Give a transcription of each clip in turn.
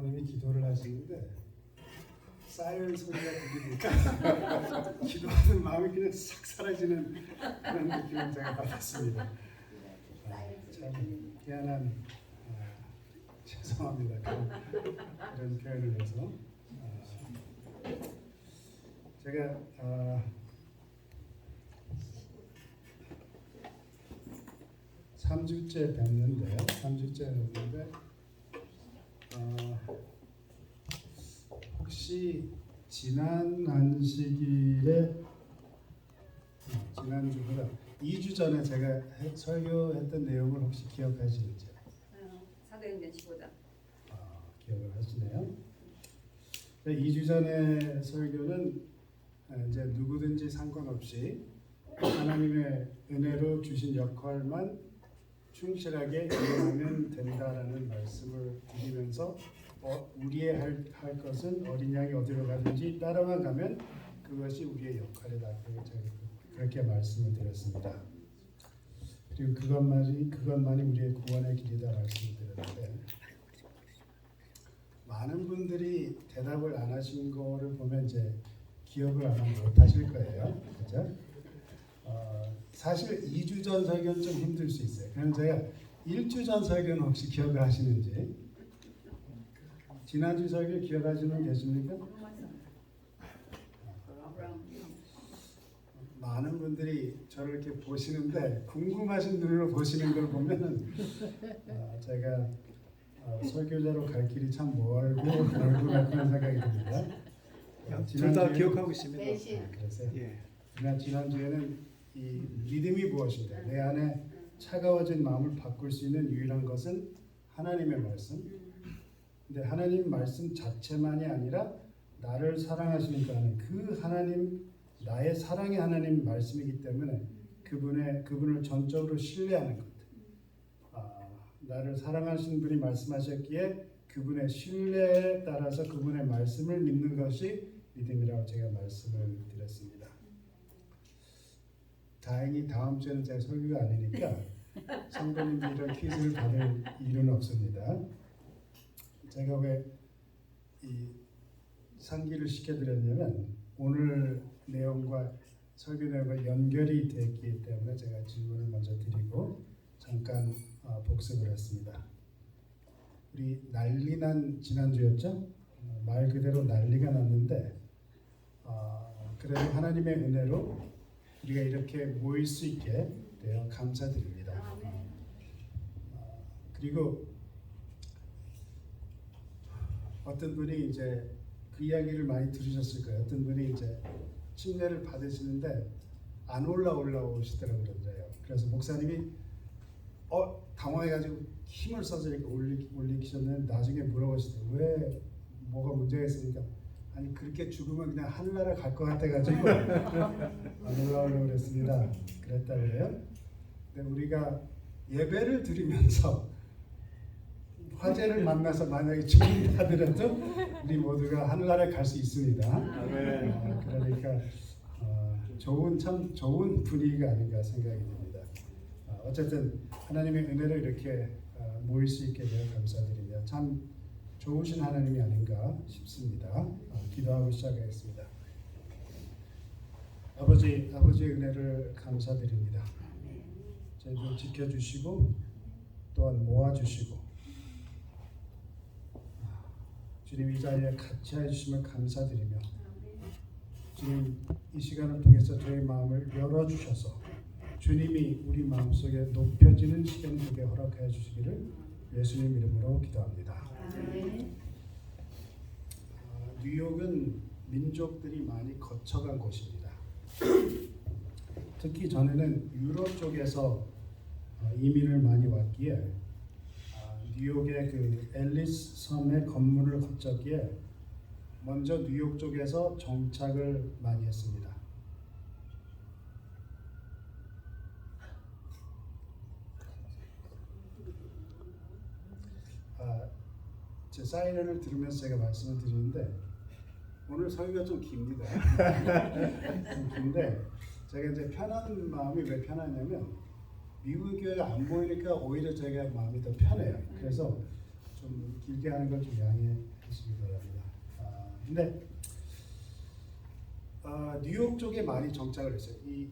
님이 기도를 하시는데 사이렌 소리가 들리니까 기도하는 마음이 그냥 싹 사라지는 그런 느낌을 제가 받았습니다. 참 미안한 죄송합니다. 그런 표현을 해서 제가 3주째 뵙는데요. 3주째 뵙는데 혹시 지난 안식일에 지난주보다 2주 전에 제가 설교했던 내용을 혹시 기억하시는지요? 사도행전 15장. 기억을 하시네요. 2주 전에 설교는 이제 누구든지 상관없이 하나님의 은혜로 주신 역할만 충실하게 이행하면 된다라는 말씀을 드리면서 우리의 할 것은 어린 양이 어디로 가든지 따라만 가면 그것이 우리의 역할이다. 그렇게 말씀을 드렸습니다. 그리고 그것만이 우리의 구원의 길이다 말씀을 드렸는데 많은 분들이 대답을 안 하신 거를 보면 이제 기억을 아마 못 하실 거예요. 그죠? 사실 2주 전 설교는 좀 힘들 수 있어요. 그럼 제가 1주 전 설교는 혹시 기억을 하시는지? 지난주 설교 기억하시는 분 계십니까? 많은 분들이 저를 이렇게 보시는데 궁금하신 눈으로 보시는 걸 보면은 제가 설교자로 갈 길이 참 멀고 그런 생각이 듭니다. 둘 다 기억하고 있습니다. 그래서 예. 지난주에는 이 믿음이 무엇인가, 내 안에 차가워진 마음을 바꿀 수 있는 유일한 것은 하나님의 말씀. 근데 하나님 말씀 자체만이 아니라 나를 사랑하시니까 하는 그 하나님, 나의 사랑의 하나님 말씀이기 때문에 그분을 전적으로 신뢰하는 것. 나를 사랑하시는 분이 말씀하셨기에 그분의 신뢰에 따라서 그분의 말씀을 믿는 것이 믿음이라고 제가 말씀을 드렸습니다. 다행히 다음 주에는 제가 설교가 아니니까 성도님들 이런 퀴즈를 받을 일은 없습니다. 제가 왜 이 상기를 시켜드렸냐면 오늘 내용과 설교 내용과 연결이 됐기 때문에 제가 질문을 먼저 드리고 잠깐 복습을 했습니다. 우리 난리난 지난주였죠? 말 그대로 난리가 났는데 그래도 하나님의 은혜로 우리가 이렇게 모일 수 있게 되어 감사드립니다. 그리고 어떤 분이 이제 그 이야기를 많이 들으셨을 거예요. 어떤 분이 이제 침례를 받으시는데 안 올라오시더라고요. 그래서 목사님이 당황해가지고 힘을 써서 이렇게 올리셨는데 나중에 물어보시더라고요. 왜 뭐가 문제가 있으니까 아니 그렇게 죽으면 그냥 하늘나라 갈 것 같아가지고 안 올라오려고 그랬습니다. 그랬다 그래요. 근데 우리가 예배를 드리면서 화재를 만나서 만약에 죽음을 하더라도 우리 모두가 하늘나라에 갈 수 있습니다. 그러니까 참 좋은 분위기가 아닌가 생각이 듭니다. 어쨌든 하나님의 은혜를 이렇게 모일 수 있게 되어 감사드립니다. 참 좋으신 하나님이 아닌가 싶습니다. 기도하고 시작하겠습니다. 아버지의 은혜를 감사드립니다. 저희를 지켜주시고 또한 모아주시고 주님 이 자리에 같이 해주심을 감사드리며 주님 이 시간을 통해서 저희 마음을 열어주셔서 주님이 우리 마음속에 높여지는 시간이 되게 허락하여 주시기를 예수님 이름으로 기도합니다. 뉴욕은 민족들이 많이 거쳐간 곳입니다. 특히 전에는 유럽 쪽에서 이민을 많이 왔기에 뉴욕의 그 앨리스 섬의 건물을 거쳤기에 먼저 뉴욕 쪽에서 정착을 많이 했습니다. 제 사이렌을 들으면서 제가 말씀을 드리는데 오늘 설교가 좀 깁니다. 좀 긴데 제가 이제 편한 마음이 왜 편하냐면 미국 교회가 안 보이니까 오히려 제가 마음이 더 편해요. 그래서 좀 길게 하는 걸 좀 양해해 주시기 바랍니다. 근데 뉴욕 쪽에 많이 정착을 했어요. 이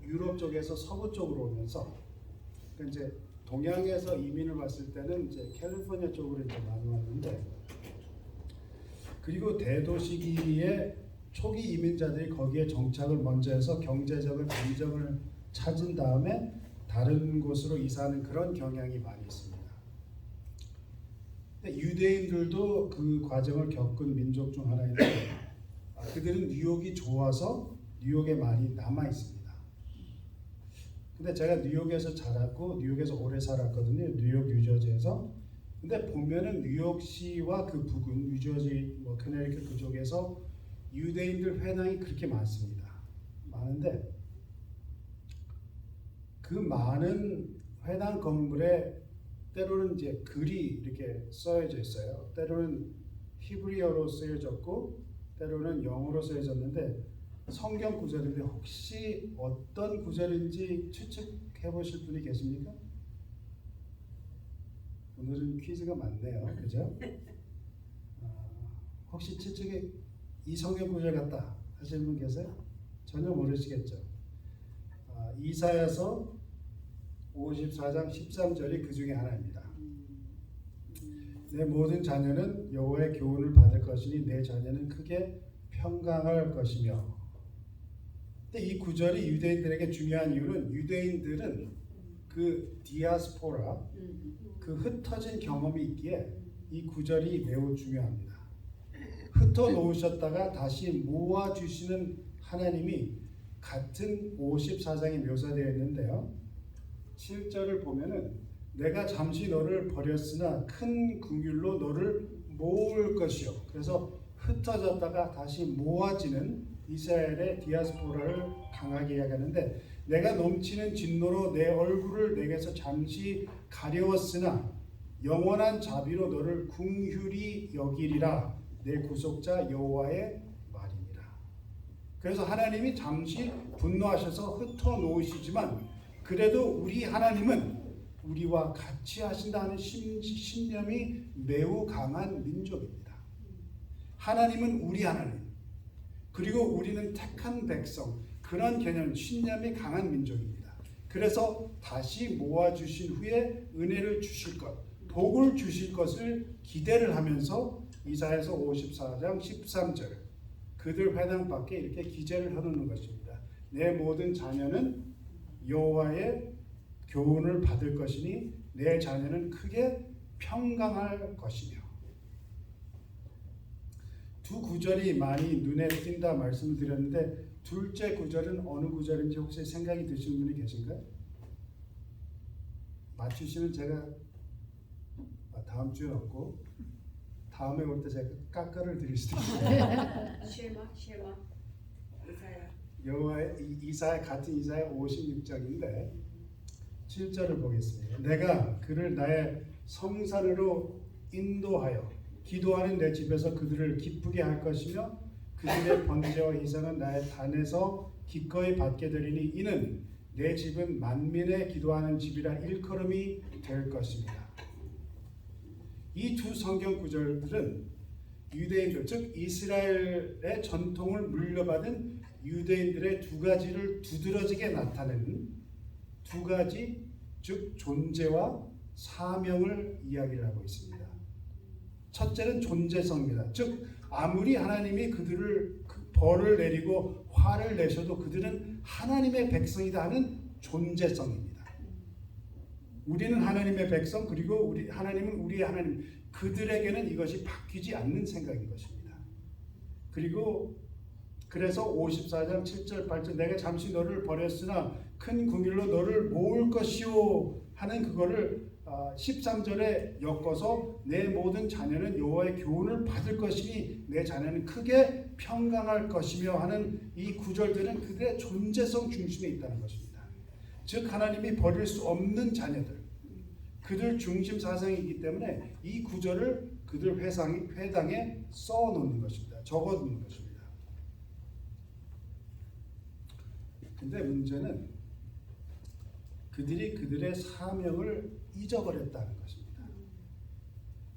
유럽 쪽에서 서부 쪽으로 오면서 그러니까 이제 동양에서 이민을 왔을 때는 이제 캘리포니아 쪽으로 이제 많이 왔는데 그리고 대도시기에 초기 이민자들이 거기에 정착을 먼저 해서 경제적인 안정을 찾은 다음에 다른 곳으로 이사하는 그런 경향이 많이 있습니다. 근데 유대인들도 그 과정을 겪은 민족 중 하나인데 그들은 뉴욕이 좋아서 뉴욕에 많이 남아 있습니다. 근데 제가 뉴욕에서 자랐고 뉴욕에서 오래 살았거든요. 뉴욕 뉴저지에서. 근데 보면은 뉴욕시와 그 부근 뉴저지 뭐 커네리컷 그쪽에서 유대인들 회당이 그렇게 많습니다. 많은데 그 많은 회당 건물에 때로는 이제 글이 이렇게 써여져 있어요. 때로는 히브리어로 쓰여졌고 때로는 영어로 쓰여졌는데 성경 구절인데 혹시 어떤 구절인지 추측해 보실 분이 계십니까? 오늘은 퀴즈가 많네요. 그죠? 혹시 추측에 이 성경 구절 같다 하시는 분 계세요? 전혀 모르시겠죠. 이사야서 54장 13절이 그 중에 하나입니다. 내 모든 자녀는 여호와의 교훈을 받을 것이니 내 자녀는 크게 평강할 것이며. 근데 이 구절이 유대인들에게 중요한 이유는 유대인들은 그 디아스포라 그 흩어진 경험이 있기에 이 구절이 매우 중요합니다. 흩어 놓으셨다가 다시 모아 주시는 하나님이 같은 54장에 묘사되어 있는데요. 7절을 보면은 내가 잠시 너를 버렸으나 큰 긍휼로 너를 모을 것이요. 그래서 흩어졌다가 다시 모아지는 이스라엘의 디아스포라를 강하게 이야기하는데 내가 넘치는 진노로 내 얼굴을 내게서 잠시 가려웠으나 영원한 자비로 너를 긍휼히 여기리라 내 구속자 여호와의 말이니라. 그래서 하나님이 잠시 분노하셔서 흩어 놓으시지만 그래도 우리 하나님은 우리와 같이 하신다는 신념이 매우 강한 민족입니다. 하나님은 우리 하나님, 그리고 우리는 택한 백성, 그런 개념, 신념이 강한 민족입니다. 그래서 다시 모아주신 후에 은혜를 주실 것, 복을 주실 것을 기대를 하면서 이사야서 54장 13절 그들 회당 밖에 이렇게 기재를 해놓는 것입니다. 내 모든 자녀는 여호와의 교훈을 받을 것이니 내 자녀는 크게 평강할 것이며. 두 구절이 많이 눈에 띈다 말씀을 드렸는데 둘째 구절은 어느 구절인지 혹시 생각이 드시는 분이 계신가요? 맞추시면 제가 다음 주에 없고 다음에 올 때 제가 깎아를 드릴 수도 있어요. 쉐마 이사야. 여호와의 이사야 같은 이사야 56장인데 7절을 보겠습니다. 내가 그를 나의 성산으로 인도하여 기도하는 내 집에서 그들을 기쁘게 할 것이며 그들의 번제와 희생은 나의 단에서 기꺼이 받게 되리니 이는 내 집은 만민의 기도하는 집이라 일컬음이 될 것입니다. 이 두 성경 구절들은 유대인들 즉 이스라엘의 전통을 물려받은 유대인들의 두 가지를 두드러지게 나타내는 두 가지 즉 존재와 사명을 이야기를 하고 있습니다. 첫째는 존재성입니다. 즉 아무리 하나님이 그들을 벌을 내리고 화를 내셔도 그들은 하나님의 백성이다 하는 존재성입니다. 우리는 하나님의 백성 그리고 우리 하나님은 우리의 하나님. 그들에게는 이것이 바뀌지 않는 생각인 것입니다. 그리고 그래서 54장 7절 8절 내가 잠시 너를 버렸으나 큰 긍휼로 너를 모을 것이요 하는 그거를 13절에 엮어서 내 모든 자녀는 여호와의 교훈을 받을 것이니 내 자녀는 크게 평강할 것이며 하는 이 구절들은 그들의 존재성 중심에 있다는 것입니다. 즉 하나님이 버릴 수 없는 자녀들 그들 중심 사상이기 때문에 이 구절을 그들 회당에 써놓는 것입니다. 적어두는 것입니다. 근데 문제는 그들이 그들의 사명을 잊어버렸다는 것입니다.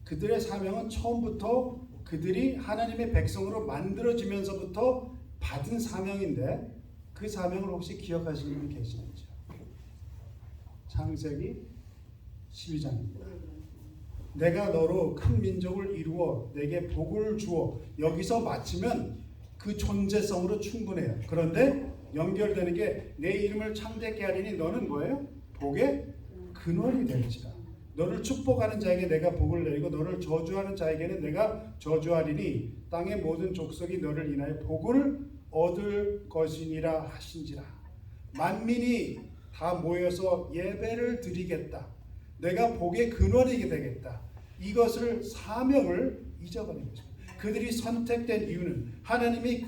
그들의 사명은 처음부터 그들이 하나님의 백성으로 만들어지면서부터 받은 사명인데 그 사명을 혹시 기억하시는 분이 계시는지요? 창세기 12장입니다. 내가 너로 큰 민족을 이루어 내게 복을 주어 여기서 마치면 그 존재성으로 충분해요. 그런데 연결되는 게 내 이름을 창대케 하리니 너는 뭐예요? 복의 근원이 될지라. 너를 축복하는 자에게 내가 복을 내리고 너를 저주하는 자에게는 내가 저주하리니 땅의 모든 족속이 너를 인하여 복을 얻을 것이니라 하신지라. 만민이 다 모여서 예배를 드리겠다. 내가 복의 근원이게 되겠다. 이것을 사명을 잊어버린 것입니다. 그들이 선택된 이유는 하나님이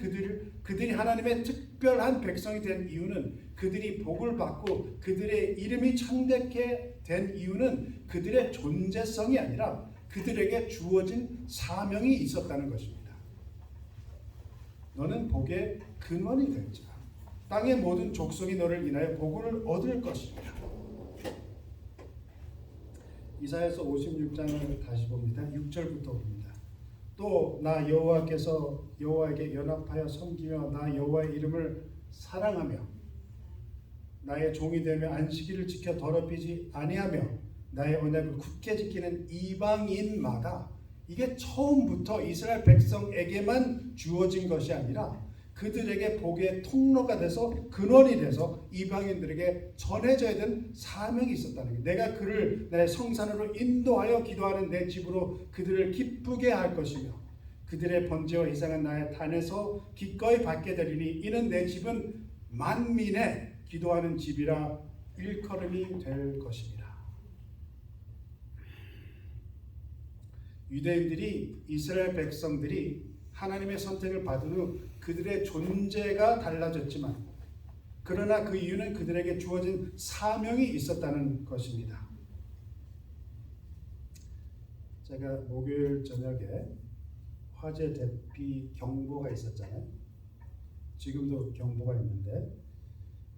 그들이 하나님의 특별한 백성이 된 이유는 그들이 복을 받고 그들의 이름이 창대케 된 이유는 그들의 존재성이 아니라 그들에게 주어진 사명이 있었다는 것입니다. 너는 복의 근원이 될지라. 땅의 모든 족속이 너를 인하여 복을 얻을 것이니라. 이사야서 56장을 다시 봅니다. 6절부터 봅니다. 또 나 여호와께서 여호와에게 연합하여 섬기며 나 여호와의 이름을 사랑하며 나의 종이 되며 안식일을 지켜 더럽히지 아니하며 나의 언약을 굳게 지키는 이방인마다, 이게 처음부터 이스라엘 백성에게만 주어진 것이 아니라 그들에게 복의 통로가 돼서 근원이 돼서 이방인들에게 전해져야 된 사명이 있었다는 거예요. 내가 그를 내 성산으로 인도하여 기도하는 내 집으로 그들을 기쁘게 할 것이며 그들의 번제와 희생은 나의 단에서 기꺼이 받게 되리니 이는 내 집은 만민의 기도하는 집이라 일컬음이 될 것입니다. 유대인들이 이스라엘 백성들이 하나님의 선택을 받은 후 그들의 존재가 달라졌지만 그러나 그 이유는 그들에게 주어진 사명이 있었다는 것입니다. 제가 목요일 저녁에 화재 대피 경보가 있었잖아요. 지금도 경보가 있는데,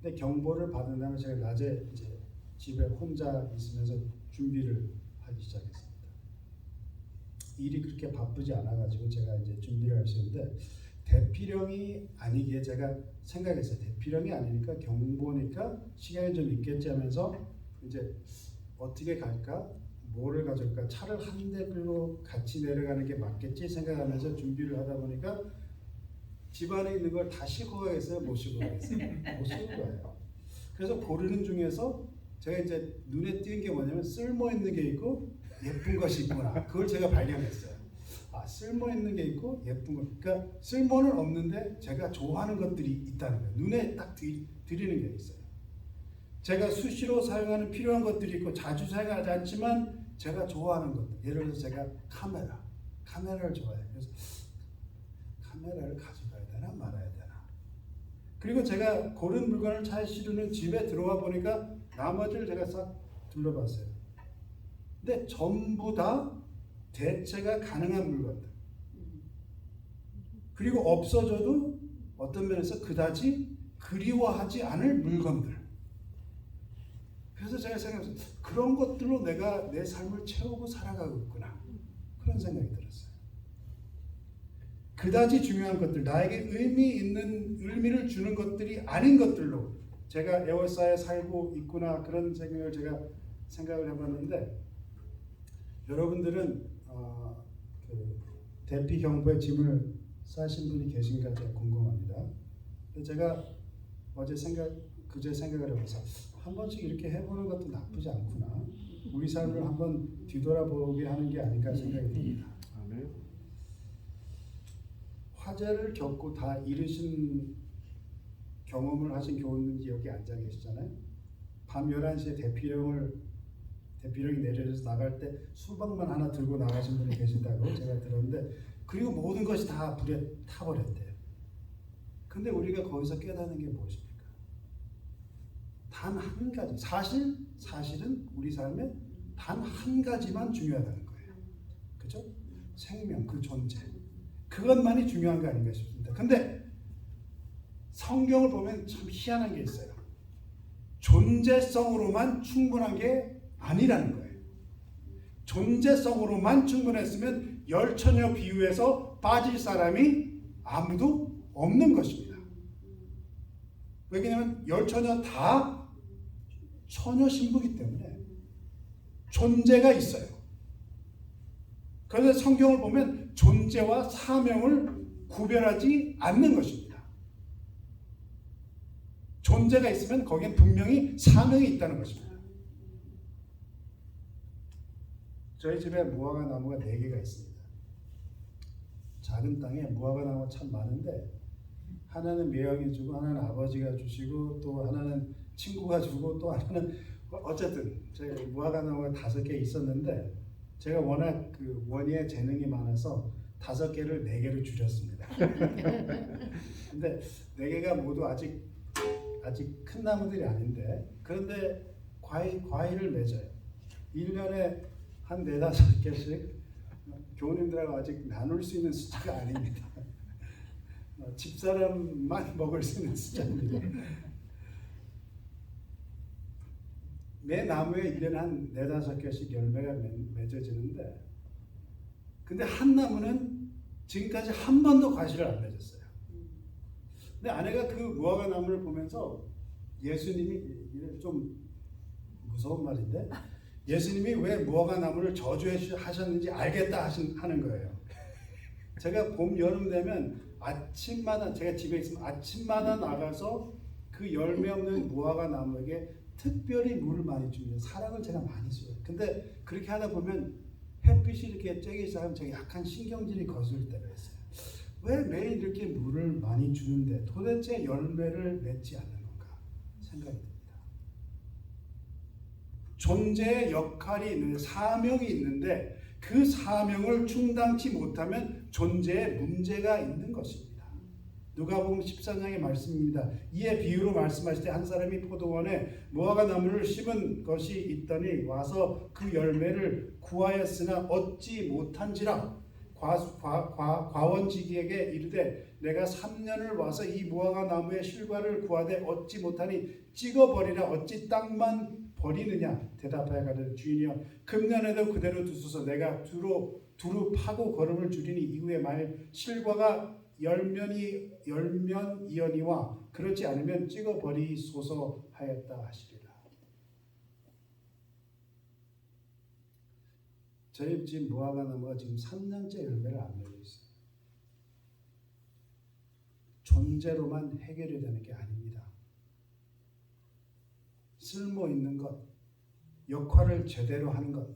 근데 경보를 받은 다음에 제가 낮에 이제 집에 혼자 있으면서 준비를 하기 시작했습니다. 일이 그렇게 바쁘지 않아가지고 제가 이제 준비를 할 수 있는데 대피령이 아니기에 제가 생각했어요. 대피령이 아니니까 경보니까 시간이 좀 있겠지 하면서 이제 어떻게 갈까? 뭐를 가져올까? 차를 한 대 끌고 같이 내려가는 게 맞겠지 생각하면서 준비를 하다 보니까 집안에 있는 걸 다 싣고 가겠어요? 못 싣고 가겠어요? 못 싣고 가요. 그래서 고르는 중에서 제가 이제 눈에 띄는 게 뭐냐면 쓸모 있는 게 있고 예쁜 것이 있구나. 그걸 제가 발견했어요. 아, 쓸모 있는 게 있고 예쁜 것. 그러니까 쓸모는 없는데 제가 좋아하는 것들이 있다는 거예요. 눈에 딱 들이는 게 있어요. 제가 수시로 사용하는 필요한 것들이 있고 자주 사용하지 않지만 제가 좋아하는 것들. 예를 들어서 제가 카메라를 좋아해요. 그래서 카메라를 가져가야 되나 말아야 되나. 그리고 제가 고른 물건을 차에 실으는 집에 들어와 보니까 나머지를 제가 싹 둘러봤어요. 근데 전부 다 대체가 가능한 물건들. 그리고 없어져도 어떤 면에서 그다지 그리워하지 않을 물건들. 그래서 제가 생각했어요. 그런 것들로 내가 내 삶을 채우고 살아가고 있구나. 그런 생각이 들었어요. 그다지 중요한 것들, 나에게 의미를 주는 것들이 아닌 것들로 제가 에워싸에 살고 있구나. 그런 생각을 해봤는데, 여러분들은 그 대피 경보에 짐을 싸신 분이 계신가 제가 궁금합니다. 제가 그제 생각을 해봐서 한 번씩 이렇게 해보는 것도 나쁘지 않구나. 우리 삶을 한번 뒤돌아보게 하는 게 아닌가 생각이 듭니다. 화재를 겪고 다 잃으신 경험을 하신 교우님들이 여기 앉아 계시잖아요. 밤 11시에 대피령이 내려져서 나갈 때 수박만 하나 들고 나가신 분이 계신다고 제가 들었는데, 그리고 모든 것이 다 불에 타버렸대요. 근데 우리가 거기서 깨닫는 게 무엇입니까? 단 한 가지, 사실은 우리 삶에 단 한 가지만 중요하다는 거예요. 그죠? 생명, 그 존재. 그것만이 중요한 거 아닌가 싶습니다. 근데 성경을 보면 참 희한한 게 있어요. 존재성으로만 충분한 게 아니라는 거예요. 존재성으로만 충분했으면 열처녀 비유에서 빠질 사람이 아무도 없는 것입니다. 왜냐하면 열처녀 다 처녀 신부이기 때문에 존재가 있어요. 그래서 성경을 보면 존재와 사명을 구별하지 않는 것입니다. 존재가 있으면 거기엔 분명히 사명이 있다는 것입니다. 저희 집에 무화과 나무가 4개가 있습니다. 작은 땅에 무화과 나무가 참 많은데 하나는 매형이 주고 하나는 아버지가 주시고 또 하나는 친구가 주고 또 하나는 어쨌든 제가 무화과 나무가 5개 있었는데 제가 워낙 그 원예에 재능이 많아서 5개를 4개로 줄였습니다. 근데 4개가 모두 아직 큰 나무들이 아닌데 그런데 과일을 맺어요. 1년에 한 4-5개씩 교우님들하고 아직 나눌 수 있는 숫자가 아닙니다. 집사람만 먹을 수 있는 숫자입니다. 매 나무에 1년에 한 4-5개씩 열매가 맺어지는데 근데 한 나무는 지금까지 한 번도 과실을 안 맺었어요. 근데 아내가 그 무화과 나무를 보면서 예수님이 좀 무서운 말인데 예수님이 왜 무화과 나무를 저주하셨는지 알겠다 하는 거예요. 제가 봄, 여름 되면 아침마다 제가 집에 있으면 아침마다 나가서 그 열매 없는 무화과 나무에게 특별히 물을 많이 줍니다. 사랑을 제가 많이 줘요. 근데 그렇게 하다 보면 햇빛이 이렇게 쬐기 시작하면 제가 약간 신경질이 거슬릴 때가 있어요. 왜 매일 이렇게 물을 많이 주는데 도대체 열매를 맺지 않는 건가 생각이 듭니다. 존재의 역할이 있는 사명이 있는데 그 사명을 충당치 못하면 존재에 문제가 있는 것입니다. 누가복음 14장의 말씀입니다. 이에 비유로 말씀하실 때 한 사람이 포도원에 무화과 나무를 심은 것이 있더니 와서 그 열매를 구하였으나 얻지 못한지라 과원지기에게 이르되 내가 3년을 와서 이 무화과 나무의 실과를 구하되 얻지 못하니 찍어버리라 어찌 땅만 버리느냐 대답하여 가되 주인이여 금년에도 그대로 두소서 내가 두루 파고 거름을 줄이니 이후에 만일 실과가 열면이어니와 그렇지 않으면 찍어버리소서 하였다 하시리라. 저희 집 무화과 나무가 지금 3년째 열매를 안 맺고 있어요. 존재로만 해결이 되는 게 아닙니다. 쓸모 있는 것, 역할을 제대로 하는 것,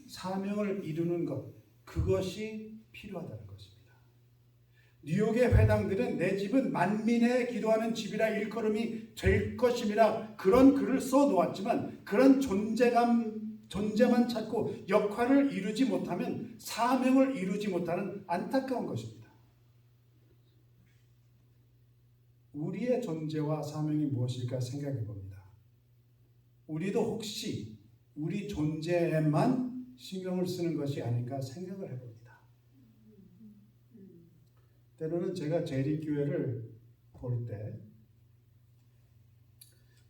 사명을 이루는 것, 그것이 필요하다는 것입니다. 뉴욕의 회당들은 내 집은 만민의 기도하는 집이라 일컬음이 될 것임이라 그런 글을 써놓았지만 그런 존재만 찾고 역할을 이루지 못하면 사명을 이루지 못하는 안타까운 것입니다. 우리의 존재와 사명이 무엇일까 생각해 봅니다. 우리도 혹시 우리 존재에만 신경을 쓰는 것이 아닐까 생각을 해봅니다. 때로는 제가 재림교회를 볼 때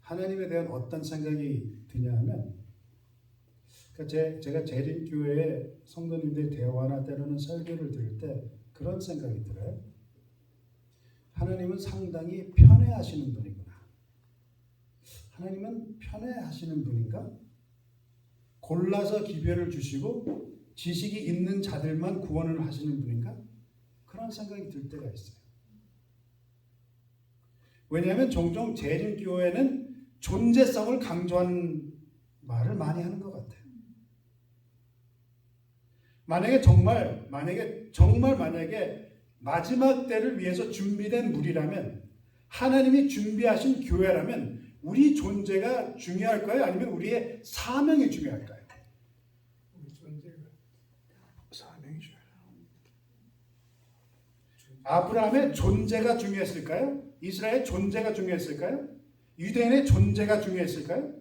하나님에 대한 어떤 생각이 드냐 하면 제가 재림교회의 성도님들이 대화나 때로는 설교를 들을 때 그런 생각이 들어요. 하나님은 상당히 편애하시는 분이구나. 하나님은 편애하시는 분인가? 골라서 기별을 주시고 지식이 있는 자들만 구원을 하시는 분인가? 그런 생각이 들 때가 있어요. 왜냐하면 종종 재림교회는 존재성을 강조하는 말을 많이 하는 것 같아요. 만약에 마지막 때를 위해서 준비된 무리라면 하나님이 준비하신 교회라면 우리 존재가 중요할까요? 아니면 우리의 사명이 중요할까요? 우리 존재가 사명이 중요해요. 아브라함의 존재가 중요했을까요? 이스라엘의 존재가 중요했을까요? 유대인의 존재가 중요했을까요?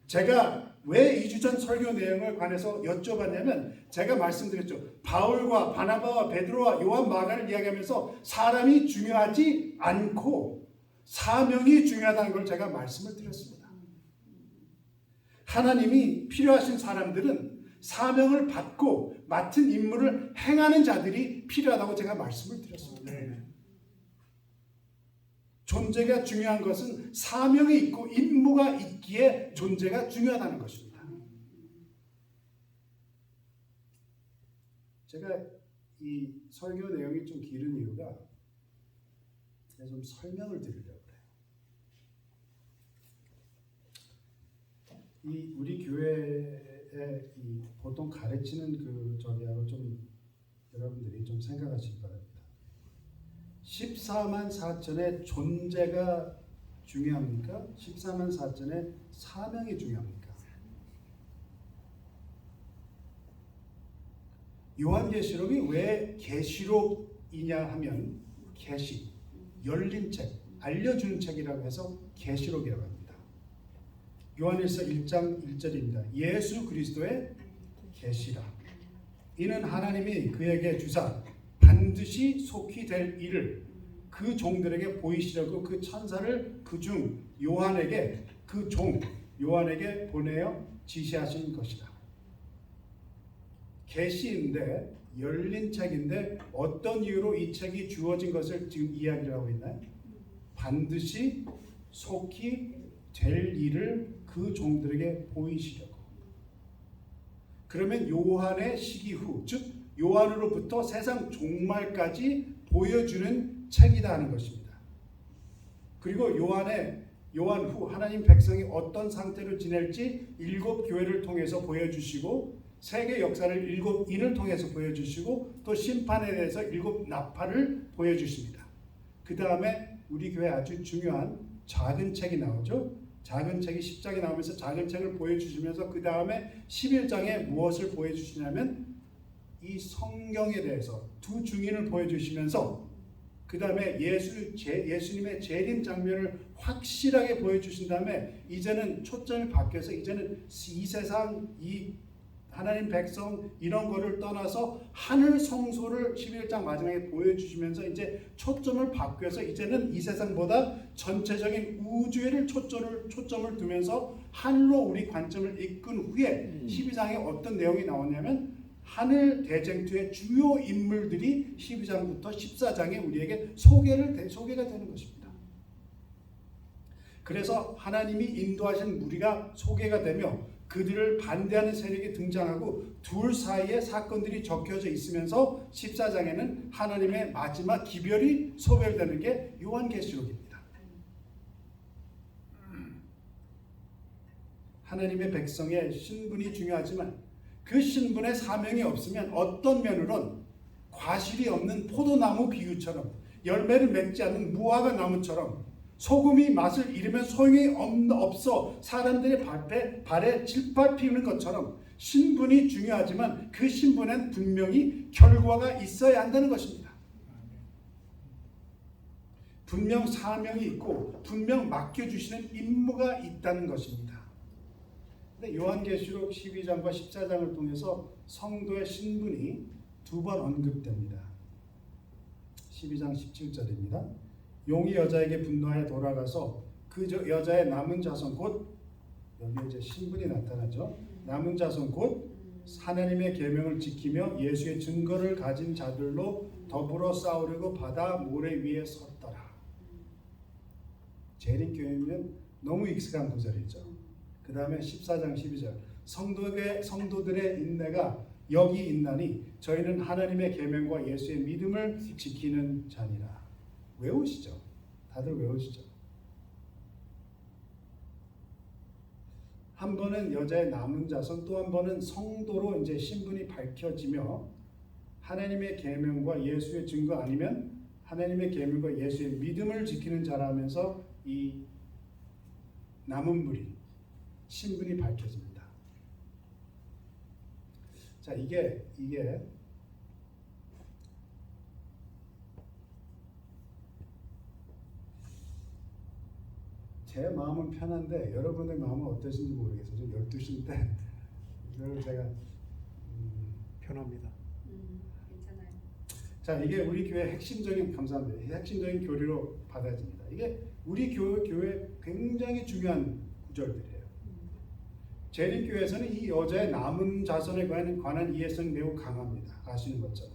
제가 왜 2주 전 설교 내용을 관해서 여쭤봤냐면 제가 말씀드렸죠. 바울과 바나바와 베드로와 요한 마가를 이야기하면서 사람이 중요하지 않고 사명이 중요하다는 걸 제가 말씀을 드렸습니다. 하나님이 필요하신 사람들은 사명을 받고 맡은 임무를 행하는 자들이 필요하다고 제가 말씀을 드렸습니다. 존재가 중요한 것은 사명이 있고 임무가 있기에 존재가 중요하다는 것입니다. 제가 이 설교 내용이 좀 길은 이유가 제가 좀 설명을 드리려고 해요. 이 우리 교회에 이 보통 가르치는 그 저기하고 좀 여러분들이 좀 생각하시기 바랍니다. 14만 4천의 존재가 중요합니까? 14만 4천의 사명이 중요합니까? 요한계시록이 왜 계시록이냐 하면 계시, 열린 책, 알려주는 책이라고 해서 계시록이라고 합니다. 요한일서 1장 1절입니다. 예수 그리스도의 계시라. 이는 하나님이 그에게 주사 반드시 속히 될 일을 그 종들에게 보이시려고 그 천사를 그중 요한에게 그 종 요한에게 보내어 지시하신 것이다. 계시인데 열린 책인데 어떤 이유로 이 책이 주어진 것을 지금 이야기를 하고 있나요? 반드시 속히 될 일을 그 종들에게 보이시려고. 그러면 요한의 시기 후, 즉 요한으로부터 세상 종말까지 보여주는 책이다 하는 것입니다. 그리고 요한 후 하나님 백성이 어떤 상태로 지낼지 7 교회를 통해서 보여주시고 세계 역사를 7 인을 통해서 보여주시고 또 심판에 대해서 7 나팔을 보여주십니다. 그 다음에 우리 교회 아주 중요한 작은 책이 나오죠. 작은 책이 10장이 나오면서 작은 책을 보여주시면서 그 다음에 11장에 무엇을 보여주시냐면 이 성경에 대해서 두 증인을 보여주시면서 그 다음에 예수님의 재림 장면을 확실하게 보여주신 다음에 이제는 초점이 바뀌어서 이제는 이 세상 이 하나님 백성 이런 거를 떠나서 하늘 성소를 11장 마지막에 보여주시면서 이제 초점을 바뀌어서 이제는 이 세상보다 전체적인 우주에를 초점을 두면서 하늘로 우리 관점을 이끈 후에 12장에 어떤 내용이 나오냐면 하늘 대쟁투의 주요 인물들이 12장부터 14장에 우리에게 소개가 되는 것입니다. 그래서 하나님이 인도하신 무리가 소개가 되며 그들을 반대하는 세력이 등장하고 둘 사이에 사건들이 적혀져 있으면서 14장에는 하나님의 마지막 기별이 소별되는 게 요한계시록입니다. 하나님의 백성의 신분이 중요하지만 그 신분의 사명이 없으면 어떤 면으로는 과실이 없는 포도나무 비유처럼 열매를 맺지 않는 무화과 나무처럼 소금이 맛을 잃으면 소용이 없어 사람들의 발에 질파 피우는 것처럼 신분이 중요하지만 그 신분엔 분명히 결과가 있어야 한다는 것입니다. 분명 사명이 있고 분명 맡겨주시는 임무가 있다는 것입니다. 근데 요한계시록 12장과 14장을 통해서 성도의 신분이 2번 언급됩니다. 12장 17절입니다. 용이 여자에게 분노하여 돌아가서 그 여자의 남은 자손 곧 여기 이제 신분이 나타나죠. 남은 자손 곧 하나님의 계명을 지키며 예수의 증거를 가진 자들로 더불어 싸우려고 바다 모래 위에 섰더라. 재림교회면 너무 익숙한 구절이죠. 그 다음에 14장 12절 성도들의 인내가 여기 있나니 저희는 하나님의 계명과 예수의 믿음을 지키는 자니라. 외우시죠? 다들 외우시죠? 한 번은 여자의 남은 자손, 또 한 번은 성도로 이제 신분이 밝혀지며 하나님의 계명과 예수의 증거 아니면 하나님의 계명과 예수의 믿음을 지키는 자라면서 이 남은 무리 신분이 밝혀집니다. 자, 이게 제 마음은 편한데 여러분의 마음은 어떠신지 모르겠어요. 지금 12시인데 이걸 제가 편합니다. 괜찮아요. 자, 이게 우리 교회 핵심적인 감사합니다. 핵심적인 교리로 받아집니다. 이게 우리 교회 굉장히 중요한 구절들이에요. 재림교회에서는 이 여자의 남은 자손에 관한 이해성이 매우 강합니다. 아시는 것처럼.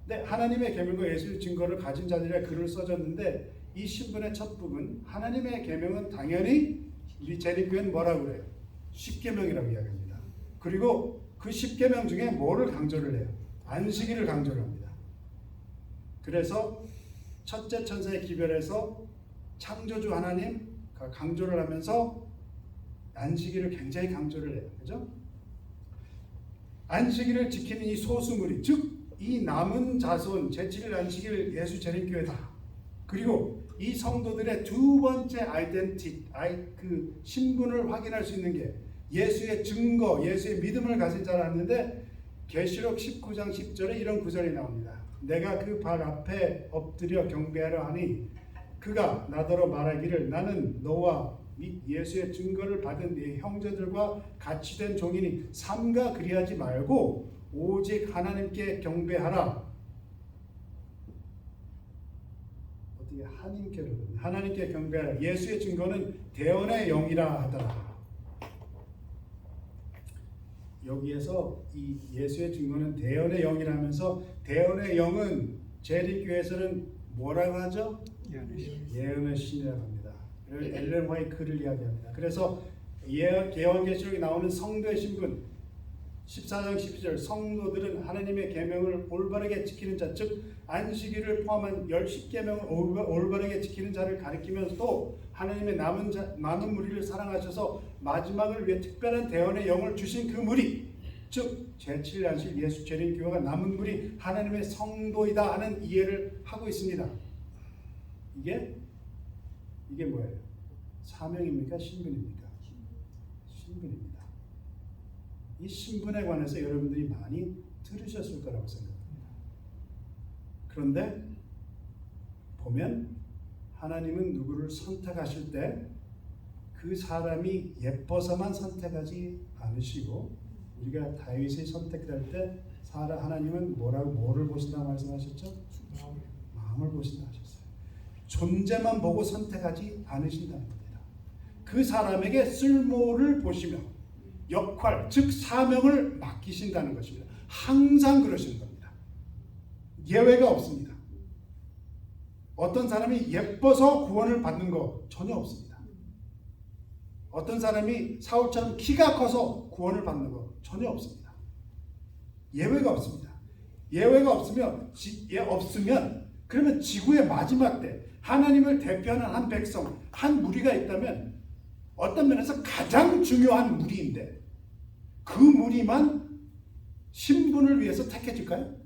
근데 하나님의 계명과 예수의 증거를 가진 자들이라 글을 써줬는데 이 신분의 첫 부분 하나님의 계명은 당연히 우리 재림교회는 뭐라고 그래요? 10계명이라고 이야기합니다. 그리고 그 10계명 중에 뭐를 강조를 해요? 안식일을 강조를 합니다. 그래서 첫째 천사의 기별에서 창조주 하나님 강조를 하면서 안식일을 굉장히 강조를 해요. 그죠? 안식일을 지키는 이 소수무리, 즉 이 남은 자손 제7일 안식일 예수 재림교회다. 그리고 이 성도들의 두 번째 그 신분을 확인할 수 있는 게 예수의 증거, 예수의 믿음을 가진 자라는데 계시록 19장 10절에 이런 구절이 나옵니다. 내가 그 발 앞에 엎드려 경배하려 하니 그가 나더러 말하기를 나는 너와 및 예수의 증거를 받은 네 형제들과 같이 된 종이니 삼가 그리하지 말고 오직 하나님께 경배하라. 어떻게 하나님께 경배하라. 예수의 증거는 대언의 영이라 하더라. 여기에서 이 예수의 증거는 대언의 영이라면서 대언의 영은 재림교회에서는 뭐라고 하죠? 예언의 신이라고 합니다. 엘렌 화이트를 이야기합니다. 그래서 계시록에 나오는 성도의 신분 14장 12절 성도들은 하나님의 계명을 올바르게 지키는 자, 즉 안식일을 포함한 10계명을 올바르게 지키는 자를 가리키면서도 하나님의 많은 무리를 사랑하셔서 마지막을 위해 특별한 대언의 영을 주신 그 무리, 즉 제7일 안식 예수 재림교회가 남은 무리 하나님의 성도이다 하는 이해를 하고 있습니다. 이게 뭐예요? 사명입니까? 신분입니까? 신분입니다. 이 신분에 관해서 여러분들이 많이 들으셨을 거라고 생각합니다. 그런데 보면 하나님은 누구를 선택하실 때 그 사람이 예뻐서만 선택하지 않으시고 우리가 다윗이 선택될 때 하나님은 뭐를 보신다고 말씀하셨죠? 마음을 보신다 하셨어요. 존재만 보고 선택하지 않으신다는 겁니다. 그 사람에게 쓸모를 보시며 역할, 즉 사명을 맡기신다는 것입니다. 항상 그러시는 겁니다. 예외가 없습니다. 어떤 사람이 예뻐서 구원을 받는 거 전혀 없습니다. 어떤 사람이 사울처럼 키가 커서 구원을 받는 거 전혀 없습니다. 예외가 없습니다. 예외가 없으면 그러면 지구의 마지막 때 하나님을 대표하는 한 백성, 한 무리가 있다면 어떤 면에서 가장 중요한 무리인데 그 무리만 신분을 위해서 택해질까요?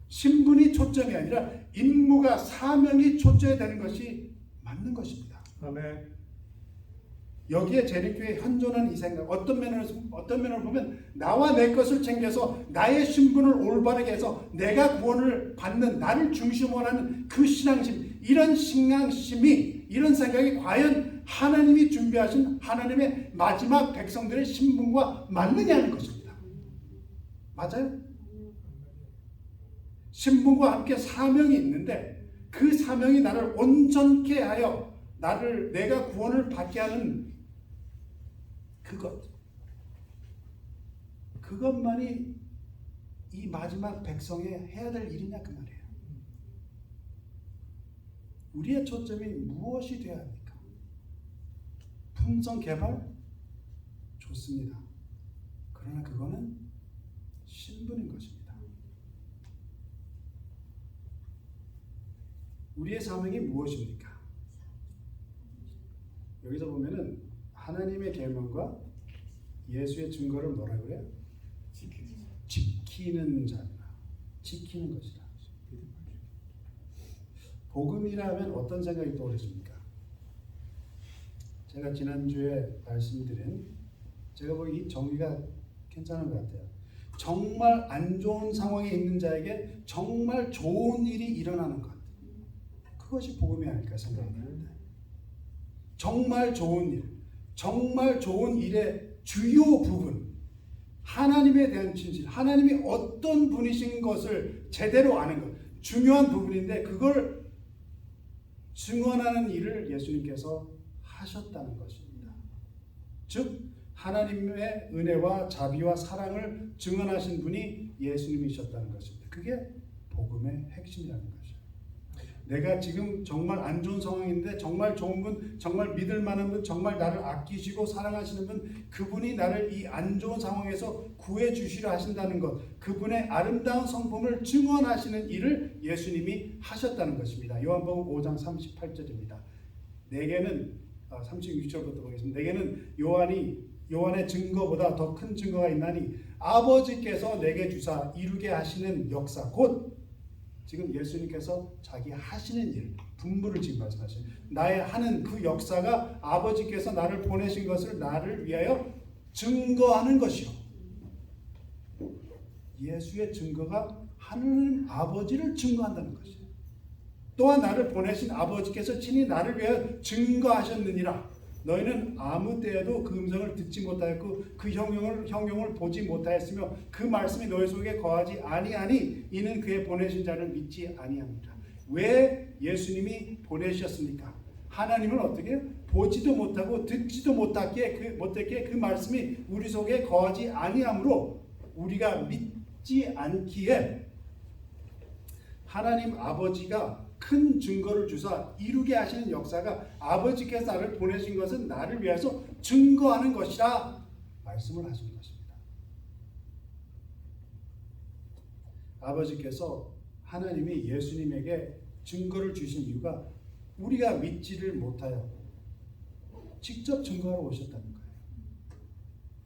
신분이 초점이 아니라 임무가 사명이 초점이 되는 것이 맞는 것입니다. 아멘. 여기에 재림교회에 현존하는 이 생각, 어떤 면을 보면 나와 내 것을 챙겨서 나의 신분을 올바르게 해서 내가 구원을 받는 나를 중심으로 하는 그 신앙심, 이런 생각이 과연 하나님이 준비하신 하나님의 마지막 백성들의 신분과 맞느냐는 것입니다. 맞아요? 신분과 함께 사명이 있는데 그 사명이 나를 온전케 하여 내가 구원을 받게 하는 그것만이 이 마지막 백성이 해야 될 일이냐 그 말이에요. 우리의 초점이 무엇이 되어야 합니까? 품성 개발? 좋습니다. 그러나 그거는 신분인 것입니다. 우리의 사명이 무엇입니까? 여기서 보면은 하나님의 계명과 예수의 증거를 뭐라 그래요? 지키는 자라. 지키는 것이라. 복음이라면 어떤 생각이 떠오르십니까? 제가 지난주에 말씀드린 제가 보기 이 정의가 괜찮은 것 같아요. 정말 안 좋은 상황에 있는 자에게 정말 좋은 일이 일어나는 것. 그것이 복음이 아닐까 생각합니다. 정말 좋은 일, 정말 좋은 일의 주요 부분, 하나님에 대한 진실, 하나님이 어떤 분이신 것을 제대로 아는 것, 중요한 부분인데 그걸 증언하는 일을 예수님께서 하셨다는 것입니다. 즉 하나님의 은혜와 자비와 사랑을 증언하신 분이 예수님이셨다는 것입니다. 그게 복음의 핵심이라는 거죠. 내가 지금 정말 안 좋은 상황인데 정말 좋은 분, 정말 믿을 만한 분, 정말 나를 아끼시고 사랑하시는 분, 그분이 나를 이 안 좋은 상황에서 구해 주시려 하신다는 것, 그분의 아름다운 성품을 증언하시는 일을 예수님이 하셨다는 것입니다. 요한복음 5장 38절입니다. 내게는 36절부터 보겠습니다. 내게는 요한의 증거보다 더 큰 증거가 있나니 아버지께서 내게 주사 이루게 하시는 역사, 곧 지금 예수님께서 자기 하시는 일, 분부를 지금 말씀하시는 나의 하는 그 역사가 아버지께서 나를 보내신 것을 나를 위하여 증거하는 것이요. 예수의 증거가 하나님 아버지를 증거한다는 것이에요. 또한 나를 보내신 아버지께서 친히 나를 위하여 증거하셨느니라. 너희는 아무 때에도 그 음성을 듣지 못하였고 그 형용을 보지 못하였으며 그 말씀이 너희 속에 거하지 아니하니 이는 그의 보내신 자를 믿지 아니합니다. 왜 예수님이 보내셨습니까? 하나님은 어떻게 보지도 못하고 듣지도 못했기에 그 말씀이 우리 속에 거하지 아니하므로 우리가 믿지 않기에 하나님 아버지가 큰 증거를 주사 이루게 하시는 역사가 아버지께서 나를 보내신 것은 나를 위해서 증거하는 것이라 말씀을 하시는 것입니다. 아버지께서 하나님이 예수님에게 증거를 주신 이유가 우리가 믿지를 못하여 직접 증거하러 오셨다는 거예요.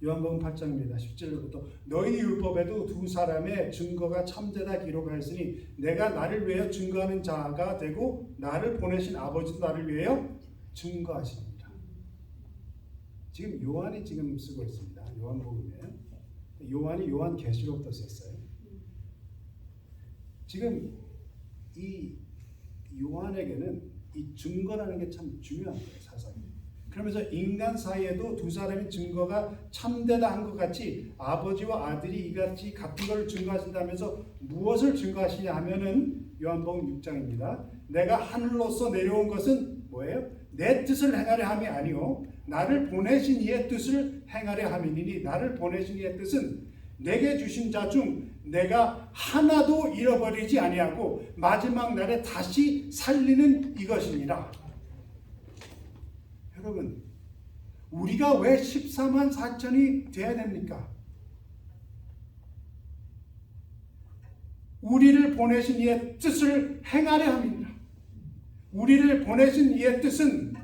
요한복음 8장입니다. 17절부터 너희 율법에도 두 사람의 증거가 참되다 기록하였으니 내가 나를 위하여 증거하는 자가 되고 나를 보내신 아버지도 나를 위하여 증거하십니다. 지금 요한이 지금 쓰고 있습니다. 요한복음에 요한이 요한계시록도 썼어요. 지금 이 요한에게는 이 증거라는 게 참 중요한 거예요. 사상이. 그러면서 인간 사이에도 두 사람의 증거가 참되다 한 것 같이 아버지와 아들이 이같이 같은 것을 증거하신다면서 무엇을 증거하시냐 하면은 요한복음 6장입니다. 내가 하늘로서 내려온 것은 뭐예요? 내 뜻을 행하려 함이 아니요 나를 보내신 이의 뜻을 행하려 함이니 나를 보내신 이의 뜻은 내게 주신 자 중 내가 하나도 잃어버리지 아니하고 마지막 날에 다시 살리는 이것이니라. 여러분, 우리가 왜 14만 4천이 되어야 됩니까? 우리를 보내신 이의 뜻을 행하려 함이니라. 우리를 보내신 이의 뜻은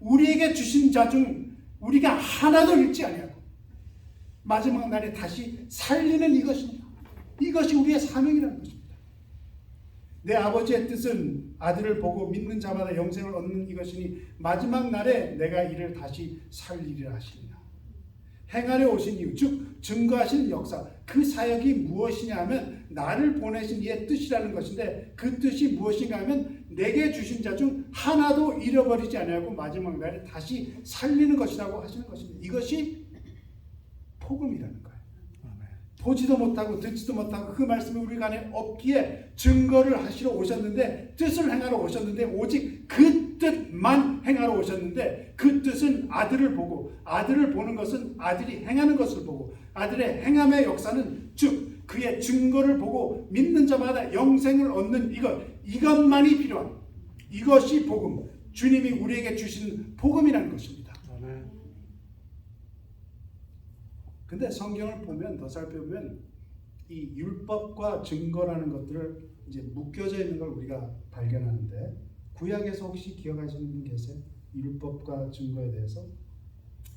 우리에게 주신 자 중 우리가 하나도 잃지 아니하고 마지막 날에 다시 살리는 이것입니다. 이것이 우리의 사명이라는 것입니다. 내 아버지의 뜻은 아들을 보고 믿는 자마다 영생을 얻는 이것이니 마지막 날에 내가 이를 다시 살리리라 하시니라. 행하려 오신 이유, 즉 증거하시는 역사, 그 사역이 무엇이냐 하면 나를 보내신 이의 뜻이라는 것인데 그 뜻이 무엇인가 하면 내게 주신 자 중 하나도 잃어버리지 아니하고 마지막 날에 다시 살리는 것이라고 하시는 것입니다. 이것이 복음이라는 거예요. 보지도 못하고 듣지도 못하고 그 말씀이 우리 안에 없기에 증거를 하시러 오셨는데 뜻을 행하러 오셨는데 오직 그 뜻만 행하러 오셨는데 그 뜻은 아들을 보고 아들을 보는 것은 아들이 행하는 것을 보고 아들의 행함의 역사는 즉 그의 증거를 보고 믿는 자마다 영생을 얻는 이것만이 필요한 이것이 복음, 주님이 우리에게 주신 복음이라는 것입니다. 근데 성경을 보면 더 살펴보면 이 율법과 증거라는 것들을 이제 묶여져 있는 걸 우리가 발견하는데 구약에서 혹시 기억하시는 분 계세요? 율법과 증거에 대해서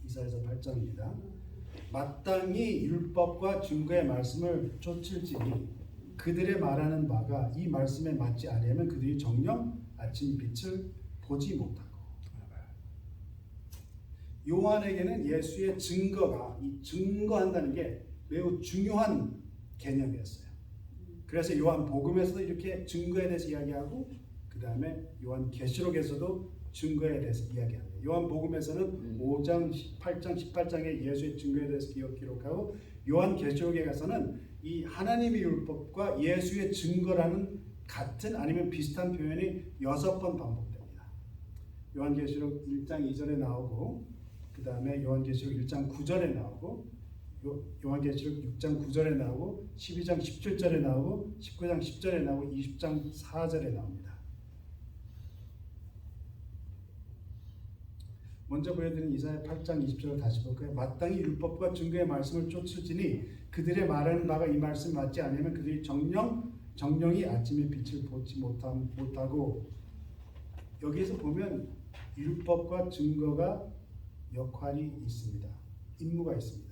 이사야서 8장입니다. 마땅히 율법과 증거의 말씀을 쫓을지니 그들의 말하는 바가 이 말씀에 맞지 아니하면 그들이 정녕 아침 빛을 보지 못하고. 요한에게는 예수의 증거가 이 증거한다는 게 매우 중요한 개념이었어요. 그래서 요한 복음에서도 이렇게 증거에 대해서 이야기하고 그 다음에 요한 계시록에서도 증거에 대해서 이야기합니다. 요한 복음에서는 5장, 18장, 18장의 예수의 증거에 대해서 기록하고 요한 계시록에 가서는 이 하나님의 율법과 예수의 증거라는 같은 아니면 비슷한 표현이 6번 반복됩니다. 요한 계시록 1장 2절에 나오고 그 그 다음에 요한계시록 1장 9절에 나오고 요한계시록 6장 9절에 나오고 12장 17절에 나오고 19장 10절에 나오고 20장 4절에 나옵니다. 먼저 보여드린 이사야 8장 20절을 다시 볼까요? 마땅히 율법과 증거의 말씀을 쫓을지니 그들의 말하는 바가 이 말씀 맞지 않으면 그들이 정령이 아침의 빛을 보지 못하고. 여기에서 보면 율법과 증거가 역할이 있습니다. 임무가 있습니다.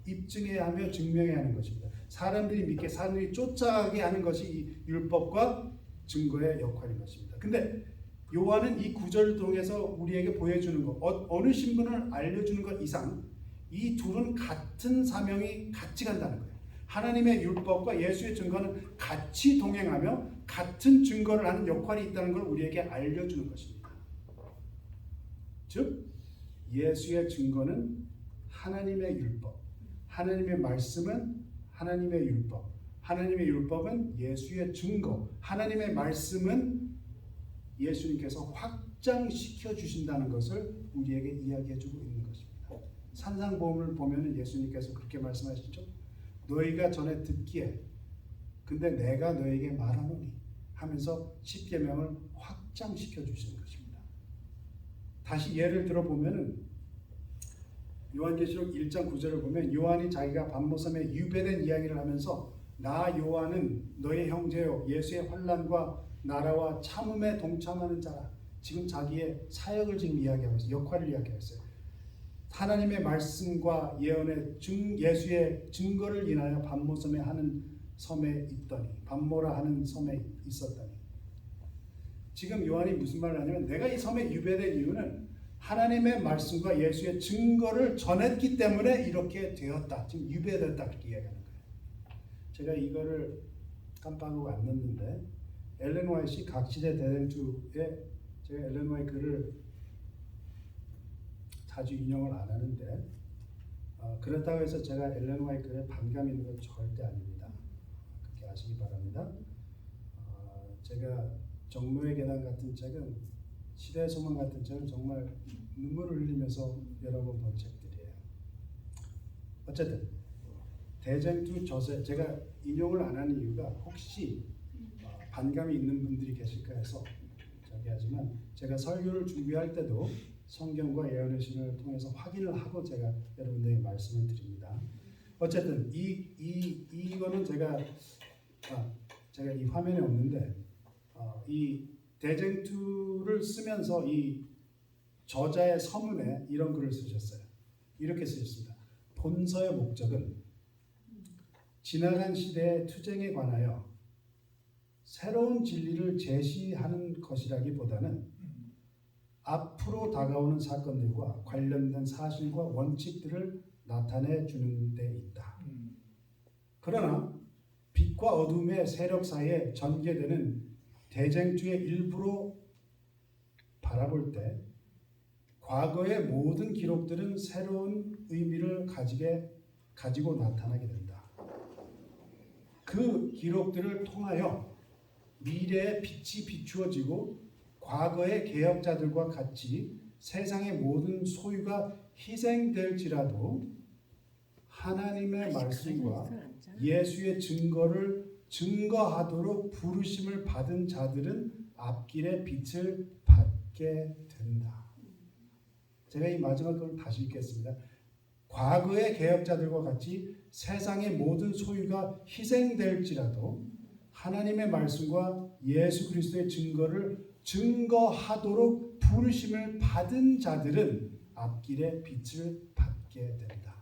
입증해야 하며 증명해야 하는 것입니다. 사람들이 믿게, 사람들이 쫓아가게 하는 것이 이 율법과 증거의 역할인 것입니다. 근데 요한은 이 구절을 통해서 우리에게 보여주는 것, 어느 신분을 알려주는 것 이상 이 둘은 같은 사명이 같이 간다는 거예요. 하나님의 율법과 예수의 증거는 같이 동행하며 같은 증거를 하는 역할이 있다는 걸 우리에게 알려주는 것입니다. 즉 예수의 증거는 하나님의 율법, 하나님의 말씀은 하나님의 율법, 하나님의 율법은 예수의 증거, 하나님의 말씀은 예수님께서 확장시켜 주신다는 것을 우리에게 이야기해 주고 있는 것입니다. 산상보험을 보면 예수님께서 그렇게 말씀하시죠. 너희가 전에 듣기에 근데 내가 너에게 말하노니 하면서 십계명을 확장시켜 주시는 것입니다. 다시 예를 들어 보면은 요한계시록 1장 9절을 보면 요한이 자기가 반모섬에 유배된 이야기를 하면서 나 요한은 너의 형제요 예수의 환난과 나라와 참음에 동참하는 자라. 지금 자기의 사역을 지금 이야기하고 있어요. 역할을 이야기하고 있어요. 하나님의 말씀과 예언의 예수의 증거를 인하여 반모섬에 하는 섬에 있더니, 반모라 하는 섬에 있었더니. 지금 요한이 무슨 말을 하냐면 내가 이 섬에 유배된 이유는 하나님의 말씀과 예수의 증거를 전했기 때문에 이렇게 되었다. 지금 유배됐다 그렇게 이야기하는 거예요. 제가 이거를 깜빡하고 안 넣었는데 엘렌 화이트 각시대 대행주에 제가 엘렌 화이트 글을 자주 인용을 안 하는데 그렇다고 해서 제가 엘렌 화이트 글에 반감이 있는 건 절대 아닙니다. 그렇게 아시기 바랍니다. 제가 정로의 계단 같은 책은 시대의 소망 같은 책은 정말 눈물을 흘리면서 여러 번 본 책들이에요. 어쨌든 대쟁투 저서 제가 인용을 안 하는 이유가 혹시 반감이 있는 분들이 계실까 해서 저기 하지만 제가 설교를 준비할 때도 성경과 예언의 신을 통해서 확인을 하고 제가 여러분들에게 말씀을 드립니다. 어쨌든 이거는 제가 이 화면에 없는데 이 대쟁투를 쓰면서 이 저자의 서문에 이런 글을 쓰셨어요. 이렇게 쓰셨습니다. 본서의 목적은 지나간 시대의 투쟁에 관하여 새로운 진리를 제시하는 것이라기보다는 앞으로 다가오는 사건들과 관련된 사실과 원칙들을 나타내 주는 데 있다. 그러나 빛과 어둠의 세력 사이에 전개되는 대쟁투의 일부로 바라볼 때 과거의 모든 기록들은 새로운 의미를 가지고 나타나게 된다. 그 기록들을 통하여 미래의 빛이 비추어지고 과거의 개혁자들과 같이 세상의 모든 소유가 희생될지라도 하나님의 말씀과 예수의 증거를 증거하도록 부르심을 받은 자들은 앞길의 빛을 받게 된다. 제가 이 마지막 걸 다시 읽겠습니다. 과거의 개혁자들과 같이 세상의 모든 소유가 희생될지라도 하나님의 말씀과 예수 그리스도의 증거를 증거하도록 부르심을 받은 자들은 앞길의 빛을 받게 된다.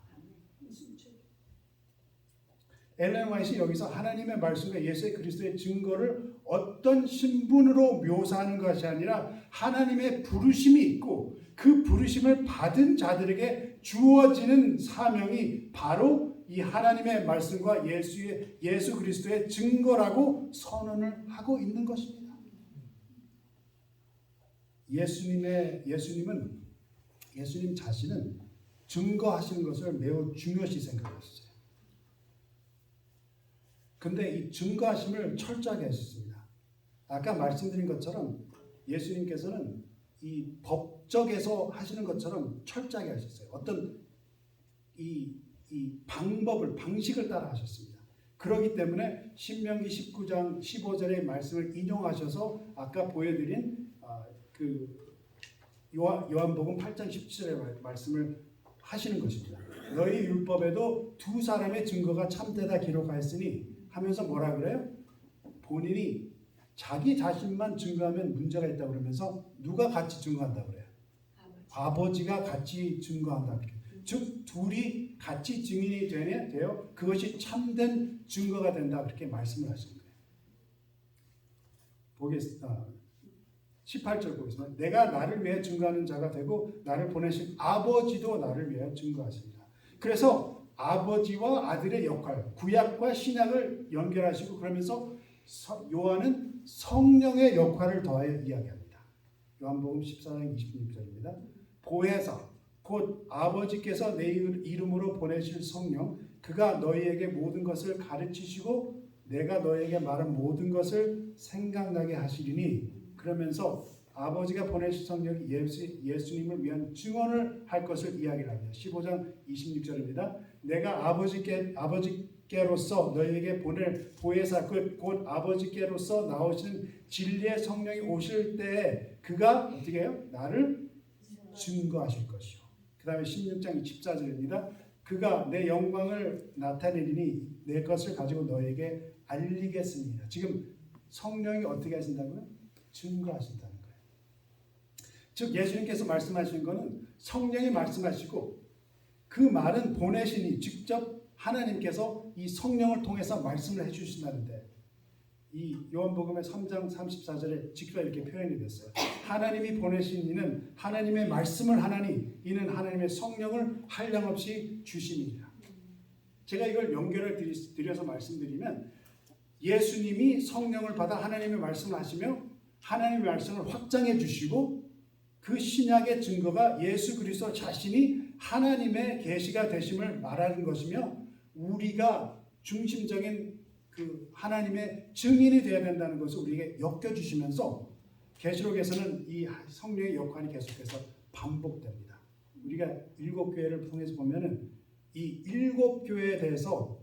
엘렌 화이트는 여기서 하나님의 말씀과 예수 그리스도의 증거를 어떤 신분으로 묘사하는 것이 아니라 하나님의 부르심이 있고 그 부르심을 받은 자들에게 주어지는 사명이 바로 이 하나님의 말씀과 예수 그리스도의 증거라고 선언을 하고 있는 것입니다. 예수님 자신은 증거하시는 것을 매우 중요시 생각했어요. 근데 이 증거하심을 철저하게 했습니다. 아까 말씀드린 것처럼 예수님께서는 이 법 목적에서 하시는 것처럼 철저하게 하셨어요. 어떤 이 방식을 따라 하셨습니다. 그렇기 때문에 신명기 19장 15절의 말씀을 인용하셔서 아까 보여드린 그 요한복음 8장 17절의 말씀을 하시는 것입니다. 너희 율법에도 두 사람의 증거가 참되다 기록하였으니 하면서 뭐라 그래요? 본인이 자기 자신만 증거하면 문제가 있다고 그러면서 누가 같이 증거한다고 그래요? 아버지가 같이 증거한다. 즉 둘이 같이 증인이 되어 그것이 참된 증거가 된다. 그렇게 말씀을 하시는 거예요. 보겠습니다. 18절 보겠습니다. 내가 나를 위해 증거하는 자가 되고 나를 보내신 아버지도 나를 위해 증거하십니다. 그래서 아버지와 아들의 역할, 구약과 신약을 연결하시고 그러면서 요한은 성령의 역할을 더하여 이야기합니다. 요한복음 14장 26절입니다. 보혜사 곧 아버지께서 내 이름으로 보내실 성령 그가 너희에게 모든 것을 가르치시고 내가 너희에게 말한 모든 것을 생각나게 하시리니 그러면서 아버지가 보내실 성령이 예수님을 위한 증언을 할 것을 이야기를 합니다. 15장 26절입니다. 내가 아버지께로서 너희에게 보낼 보혜사 곧 아버지께로서 나오신 진리의 성령이 오실 때에 그가 어떻게 해요? 나를 증거하실 것이요. 그 다음에 16장 14절입니다. 그가 내 영광을 나타내리니 내 것을 가지고 너에게 알리겠습니다. 지금 성령이 어떻게 하신다고요? 증거하신다는 거예요. 즉 예수님께서 말씀하신 것은 성령이 말씀하시고 그 말은 보내시니 직접 하나님께서 이 성령을 통해서 말씀을 해주신다는데 이 요한복음의 3장 34절에 직접 이렇게 표현이 됐어요. 하나님이 보내신 이는 하나님의 말씀을 하나니 이는 하나님의 성령을 한량없이 주심이니라. 제가 이걸 연결을 드려서 말씀드리면 예수님이 성령을 받아 하나님의 말씀을 하시며 하나님의 말씀을 확장해 주시고 그 신약의 증거가 예수 그리스도 자신이 하나님의 계시가 되심을 말하는 것이며 우리가 중심적인 그 하나님의 증인이 되어야 된다는 것을 우리에게 엮여주시면서 계시록에서는 이 성령의 역할이 계속해서 반복됩니다. 우리가 7교회를 통해서 보면은 이 7교회에 대해서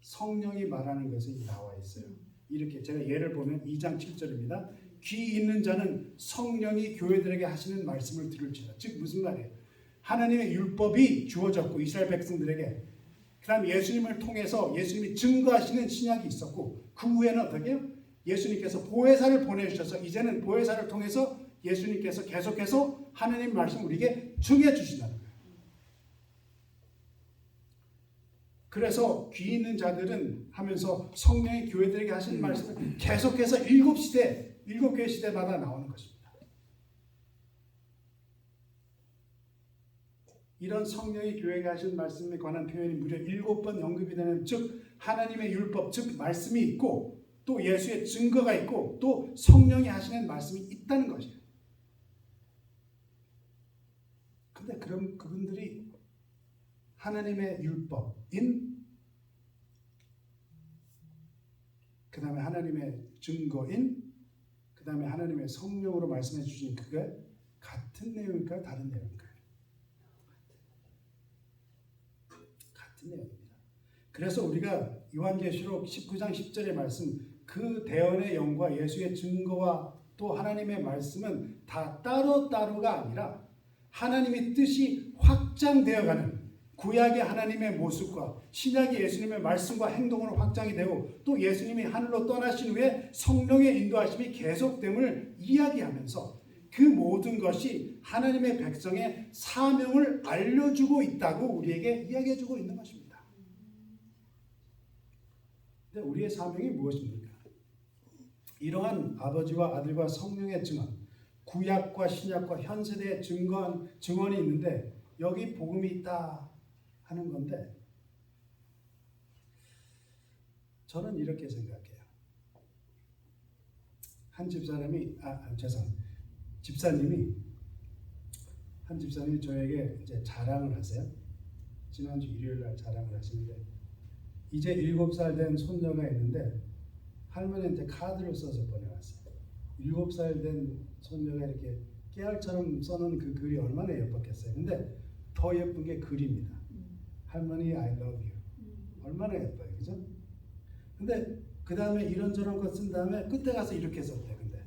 성령이 말하는 것이 나와 있어요. 이렇게 제가 예를 보면 2장 7절입니다. 귀 있는 자는 성령이 교회들에게 하시는 말씀을 들을지라. 즉 무슨 말이에요? 하나님의 율법이 주어졌고 이스라엘 백성들에게 그 다음 예수님을 통해서 예수님이 증거하시는 신약이 있었고 그 후에는 어떻게 해요? 예수님께서 보혜사를 보내주셔서 이제는 보혜사를 통해서 예수님께서 계속해서 하나님 말씀 우리에게 증해 주신다는 거예요. 그래서 귀 있는 자들은 하면서 성령이 교회들에게 하시는 말씀을 계속해서 7교회 시대마다 나오는 것입니다. 이런 성령이 교회에게 하신 말씀에 관한 표현이 무려 7번 언급이 되는 즉 하나님의 율법 즉 말씀이 있고 또 예수의 증거가 있고 또 성령이 하시는 말씀이 있다는 것이에요. 근데 그럼 그분들이 하나님의 율법인 그 다음에 하나님의 증거인 그 다음에 하나님의 성령으로 말씀해 주신 그게 같은 내용일까요? 다른 내용일까요? 같은 내용입니다. 그래서 우리가 요한계시록 19장 10절의 말씀 그 대언의 영과 예수의 증거와 또 하나님의 말씀은 다 따로따로가 아니라 하나님의 뜻이 확장되어가는 구약의 하나님의 모습과 신약의 예수님의 말씀과 행동으로 확장이 되고 또 예수님이 하늘로 떠나신 후에 성령의 인도하심이 계속됨을 이야기하면서 그 모든 것이 하나님의 백성의 사명을 알려주고 있다고 우리에게 이야기해주고 있는 것입니다. 근데 우리의 사명이 무엇입니까? 이러한 아버지와 아들과 성령의 증언, 구약과 신약과 현 세대의 증언이 있는데 여기 복음이 있다 하는 건데 저는 이렇게 생각해요. 한 집사님이 한 집사님이 저에게 이제 자랑을 하세요. 지난주 일요일 날 자랑을 하시는데 이제 7살 된 손녀가 있는데 할머니한테 카드를 써서 보내왔어요. 7살 된 손녀가 이렇게 깨알처럼 써놓은 그 글이 얼마나 예뻤겠어요. 근데 더 예쁜 게 글입니다. 할머니 I love you. 얼마나 예뻐요. 그죠? 근데 그 다음에 이런저런 거 쓴 다음에 끝에 가서 이렇게 썼대. 근데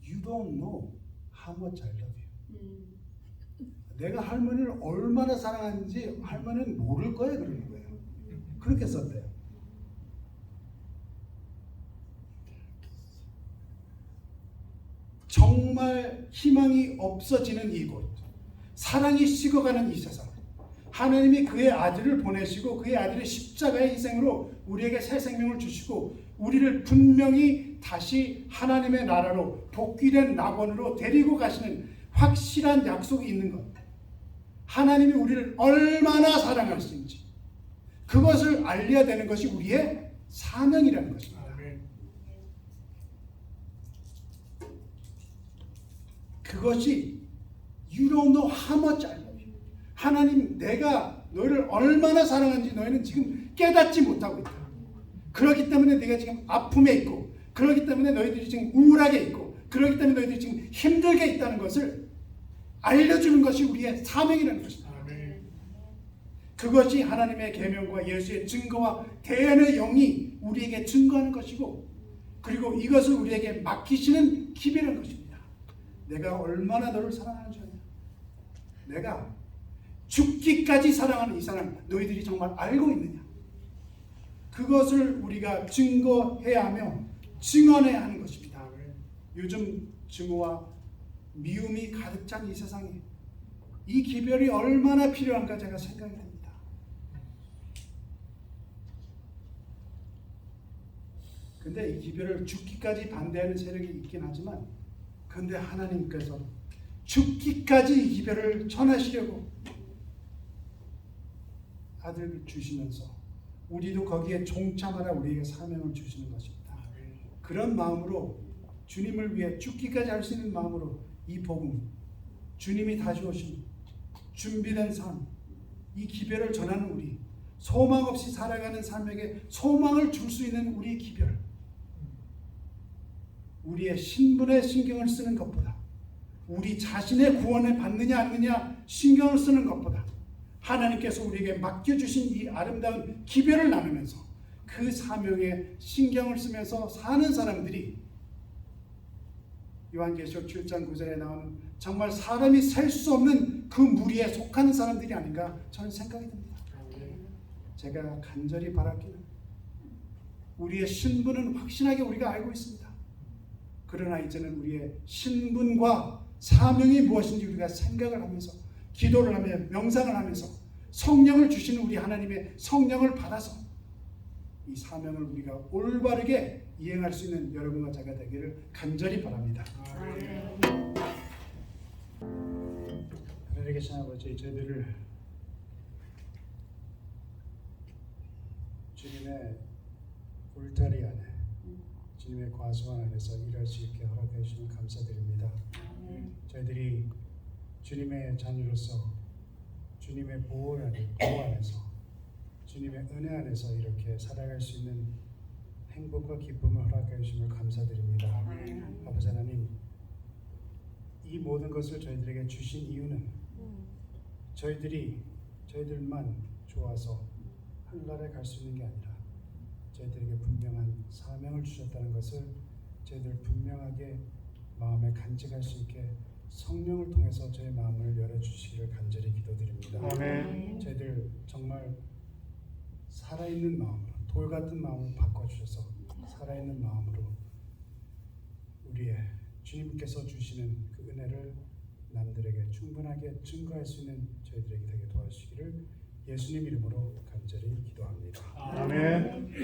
You don't know how much I love you. 내가 할머니를 얼마나 사랑하는지 할머니는 모를 거야 그러는 거예요. 그렇게 썼대요. 정말 희망이 없어지는 이곳, 사랑이 식어가는 이 세상, 하나님이 그의 아들을 보내시고 그의 아들의 십자가의 희생으로 우리에게 새 생명을 주시고 우리를 분명히 다시 하나님의 나라로 복귀된 낙원으로 데리고 가시는 확실한 약속이 있는 것. 하나님이 우리를 얼마나 사랑하시는지 그것을 알려야 되는 것이 우리의 사명이라는 것입니다. 그것이 You don't know how much I love you. 하나님, 내가 너희를 얼마나 사랑하는지 너희는 지금 깨닫지 못하고 있다. 그렇기 때문에 네가 지금 아픔에 있고, 그렇기 때문에 너희들이 지금 우울하게 있고, 그렇기 때문에 너희들이 지금 힘들게 있다는 것을 알려주는 것이 우리의 사명이라는 것입니다. 그것이 하나님의 계명과 예수의 증거와 대안의 영이 우리에게 증거하는 것이고, 그리고 이것을 우리에게 맡기시는 기별한 것입니다. 내가 얼마나 너를 사랑하는지 아냐. 내가 죽기까지 사랑하는 이 사랑 너희들이 정말 알고 있느냐. 그것을 우리가 증거해야 하며 증언해야 하는 것입니다. 요즘 증오와 미움이 가득 찬 이 세상에 이 기별이 얼마나 필요한가 제가 생각이 됩니다. 근데 이 기별을 죽기까지 반대하는 세력이 있긴 하지만, 근데 하나님께서 죽기까지 이 기별을 전하시려고 아들을 주시면서 우리도 거기에 동참하라 우리에게 사명을 주시는 것입니다. 그런 마음으로 주님을 위해 죽기까지 할 수 있는 마음으로 이 복음, 주님이 다시 오신 준비된 삶, 이 기별을 전하는 우리, 소망 없이 살아가는 삶에게 소망을 줄 수 있는 우리의 기별, 우리의 신분에 신경을 쓰는 것보다, 우리 자신의 구원을 받느냐 안 받느냐 신경을 쓰는 것보다 하나님께서 우리에게 맡겨주신 이 아름다운 기별을 나누면서 그 사명에 신경을 쓰면서 사는 사람들이 요한계시록 7장 9절에 나오는 정말 사람이 셀 수 없는 그 무리에 속하는 사람들이 아닌가 저는 생각이 듭니다. 제가 간절히 바라기는 우리의 신분은 확실하게 우리가 알고 있습니다. 그러나 이제는 우리의 신분과 사명이 무엇인지 우리가 생각을 하면서 기도를 하며 명상을 하면서 성령을 주시는 우리 하나님의 성령을 받아서 이 사명을 우리가 올바르게 이행할 수 있는 여러분과 제가 되기를 간절히 바랍니다. 하나님께 계신 아버지, 저희들을 주님의 울타리 안에, 주님의 과수원 안에서 일할 수 있게 허락해 주시면 감사드립니다. 저희들이 주님의 자녀로서 주님의 보호 안에서 주님의 은혜 안에서 이렇게 살아갈 수 있는 행복과 기쁨을 허락해 주심을 감사드립니다. 아버지 하나님, 이 모든 것을 저희들에게 주신 이유는 저희들만 좋아서 하늘나라에 갈 수 있는 게 아니라 저희들에게 분명한 사명을 주셨다는 것을 저희들 분명하게 마음에 간직할 수 있게 성령을 통해서 저희 마음을 열어주시기를 간절히 기도드립니다. 아멘. 저희들 정말 살아있는 마음으로, 돌 같은 마음을 바꿔주셔서 살아있는 마음으로 우리의 주님께서 주시는 그 은혜를 남들에게 충분하게 증거할 수 있는 저희들에게 되게 도와주시기를 예수님 이름으로 간절히 기도합니다. 아멘.